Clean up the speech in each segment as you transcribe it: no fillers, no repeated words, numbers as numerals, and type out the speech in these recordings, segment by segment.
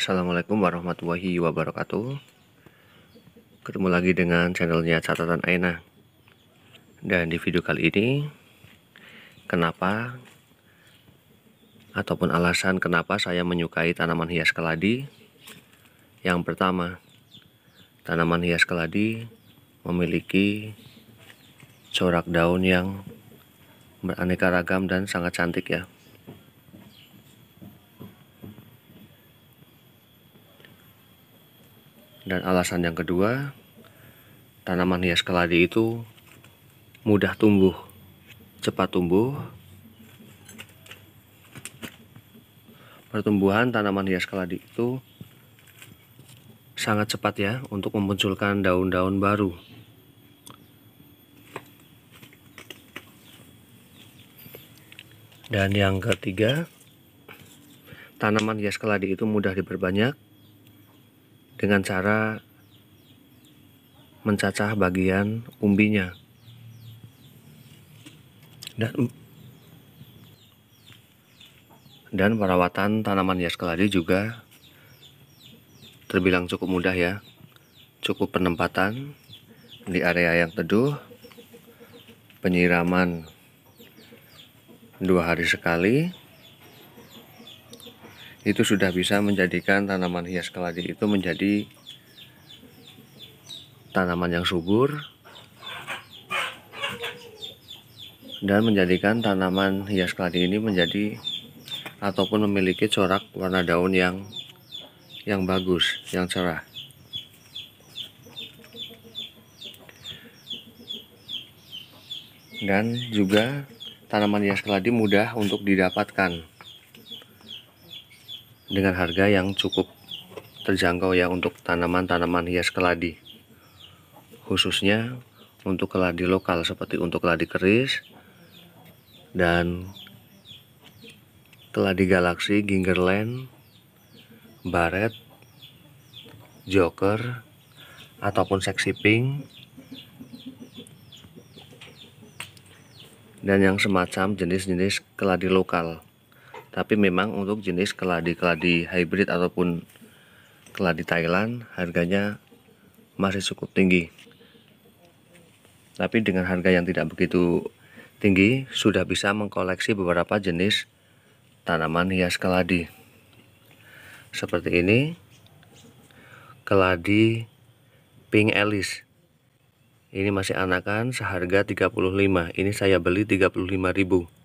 Assalamualaikum warahmatullahi wabarakatuh. Ketemu lagi dengan channelnya Catatan Aina. Dan di video kali ini, kenapa ataupun alasan kenapa saya menyukai tanaman hias keladi. Yang pertama, tanaman hias keladi memiliki corak daun yang beraneka ragam dan sangat cantik ya. Dan alasan yang kedua, tanaman hias keladi itu mudah tumbuh, cepat tumbuh. Pertumbuhan tanaman hias keladi itu sangat cepat ya untuk memunculkan daun-daun baru. Dan yang ketiga, tanaman hias keladi itu mudah diperbanyak dengan cara mencacah bagian umbinya. Dan perawatan tanaman hias keladi juga terbilang cukup mudah ya. Cukup penempatan di area yang teduh, penyiraman 2 hari sekali, itu sudah bisa menjadikan tanaman hias keladi itu menjadi tanaman yang subur dan menjadikan tanaman hias keladi ini menjadi ataupun memiliki corak warna daun yang bagus, yang cerah. Dan juga tanaman hias keladi mudah untuk didapatkan dengan harga yang cukup terjangkau ya untuk tanaman-tanaman hias keladi, khususnya untuk keladi lokal seperti untuk keladi keris dan keladi galaksi, gingerland, baret, joker, ataupun seksi pink, dan yang semacam jenis-jenis keladi lokal. Tapi memang untuk jenis keladi-keladi hybrid ataupun keladi Thailand harganya masih cukup tinggi. Tapi dengan harga yang tidak begitu tinggi sudah bisa mengkoleksi beberapa jenis tanaman hias keladi. Seperti ini, keladi pink Alice. Ini masih anakan seharga 35. Ini saya beli 35.000.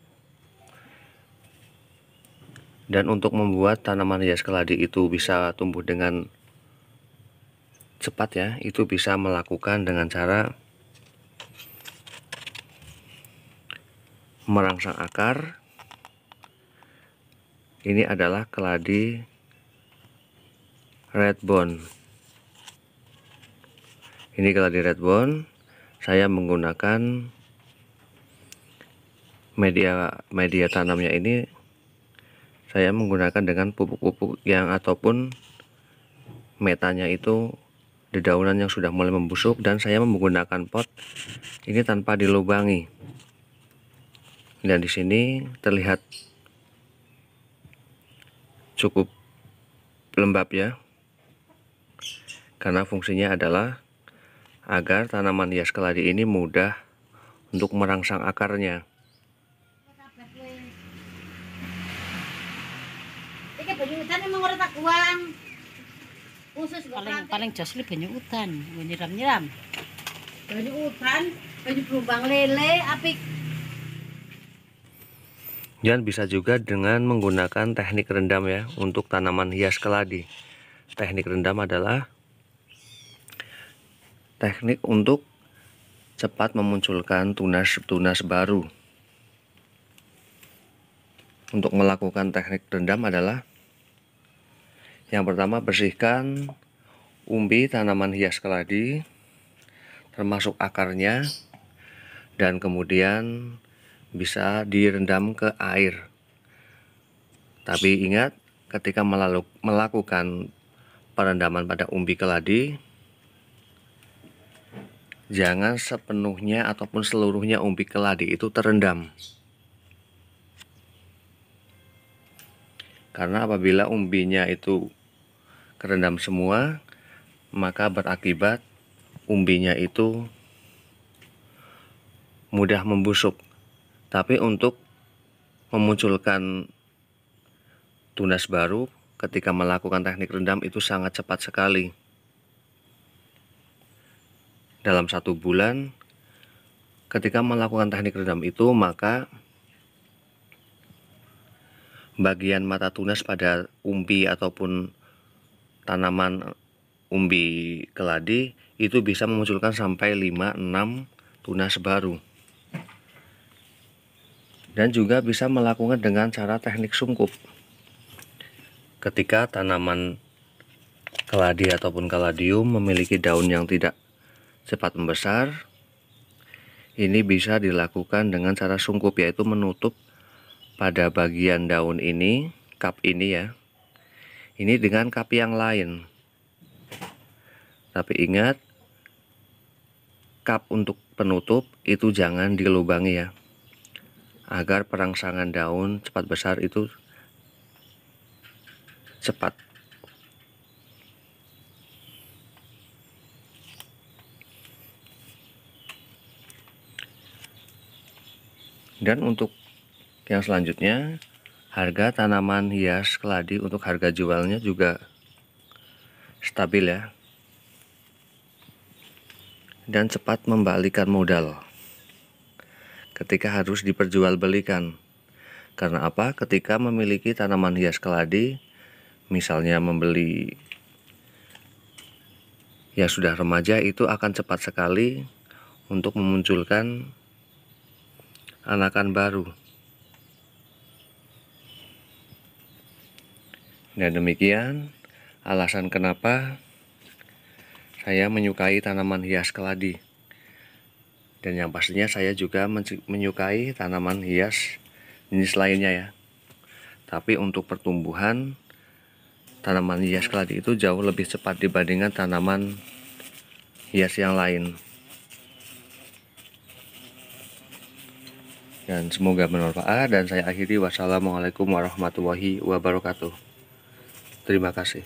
Dan untuk membuat tanaman hias keladi itu bisa tumbuh dengan cepat ya, itu bisa melakukan dengan cara merangsang akar. Ini adalah keladi redbone. Ini keladi redbone. Saya menggunakan media tanamnya ini. Saya menggunakan dengan pupuk-pupuk yang ataupun metanya itu dedaunan yang sudah mulai membusuk, dan saya menggunakan pot ini tanpa dilubangi. Dan di sini terlihat cukup lembab ya, karena fungsinya adalah agar tanaman hias keladi ini mudah untuk merangsang akarnya. Paling jos banyu udan, nyiram-nyiram. Banyu udan, banyu gelombang lele, apik. Dan bisa juga dengan menggunakan teknik rendam ya untuk tanaman hias keladi. Teknik rendam adalah teknik untuk cepat memunculkan tunas baru. Untuk melakukan teknik rendam adalah yang pertama, bersihkan umbi tanaman hias keladi termasuk akarnya, dan kemudian bisa direndam ke air. Tapi ingat, ketika melakukan perendaman pada umbi keladi, jangan sepenuhnya ataupun seluruhnya umbi keladi itu terendam. Karena apabila umbinya itu kerendam semua, maka berakibat umbinya itu mudah membusuk. Tapi untuk memunculkan tunas baru ketika melakukan teknik rendam itu sangat cepat sekali. Dalam 1 bulan ketika melakukan teknik rendam itu, maka bagian mata tunas pada umbi ataupun tanaman umbi keladi itu bisa memunculkan sampai 5-6 tunas baru. Dan juga bisa melakukan dengan cara teknik sungkup. Ketika tanaman keladi ataupun kaladium memiliki daun yang tidak cepat membesar, ini bisa dilakukan dengan cara sungkup, yaitu menutup pada bagian daun ini, kap ini ya, ini dengan kap yang lain. Tapi ingat, kap untuk penutup itu jangan dilubangi ya, agar perangsangan daun cepat besar itu cepat. Dan untuk yang selanjutnya, harga tanaman hias keladi untuk harga jualnya juga stabil ya, dan cepat membalikan modal ketika harus diperjualbelikan. Karena apa? Ketika memiliki tanaman hias keladi, misalnya membeli yang sudah remaja, itu akan cepat sekali untuk memunculkan anakan baru. Dan demikian alasan kenapa saya menyukai tanaman hias keladi. Dan yang pastinya saya juga menyukai tanaman hias jenis lainnya ya. Tapi untuk pertumbuhan, tanaman hias keladi itu jauh lebih cepat dibandingkan tanaman hias yang lain. Dan semoga bermanfaat, dan saya akhiri. Wassalamualaikum warahmatullahi wabarakatuh. Terima kasih.